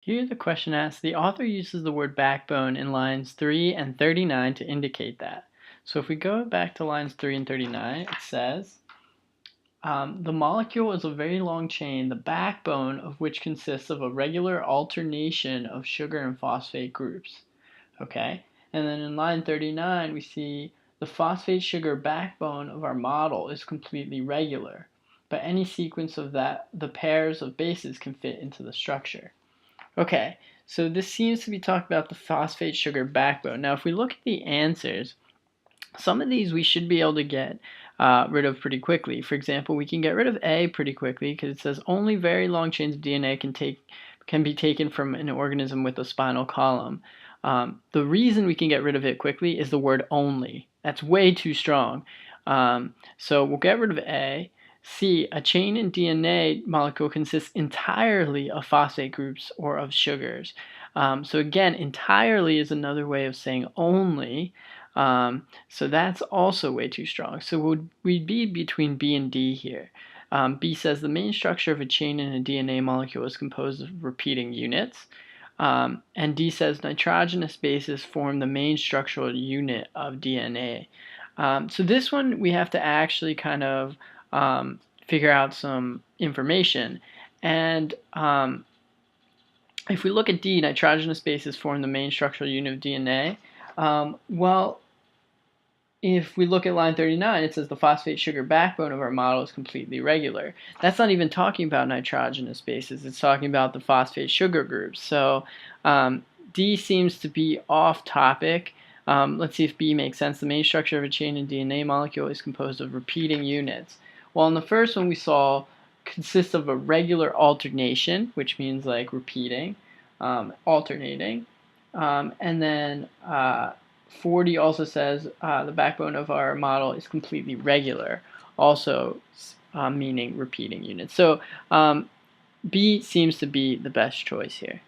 Here the question asks, the author uses the word backbone in lines 3 and 39 to indicate that. So if we go back to lines 3 and 39, it says, the molecule is a very long chain, the backbone of which consists of a regular alternation of sugar and phosphate groups. Okay, and then in line 39 we see the phosphate sugar backbone of our model is completely regular, but any sequence of the pairs of bases can fit into the structure. Okay, so this seems to be talking about the phosphate sugar backbone. Now if we look at the answers, some of these we should be able to get rid of pretty quickly. For example, we can get rid of A pretty quickly because it says only very long chains of DNA can be taken from an organism with a spinal column. The reason we can get rid of it quickly is the word only. That's way too strong. So we'll get rid of A. C, a chain in DNA molecule consists entirely of phosphate groups or of sugars. So again, entirely is another way of saying only. So that's also way too strong. So we'd be between B and D here. B says the main structure of a chain in a DNA molecule is composed of repeating units. And D says nitrogenous bases form the main structural unit of DNA. So this one we have to actually kind of figure out some information. And if we look at D, nitrogenous bases form the main structural unit of DNA. Well, if we look at line 39, it says the phosphate sugar backbone of our model is completely regular. That's not even talking about nitrogenous bases. It's talking about the phosphate sugar groups. So D seems to be off topic. Let's see if B makes sense. The main structure of a chain in DNA molecule is composed of repeating units. Well, in the first one we saw consists of a regular alternation, which means like repeating, alternating, and then 40 also says the backbone of our model is completely regular, also meaning repeating units. So B seems to be the best choice here.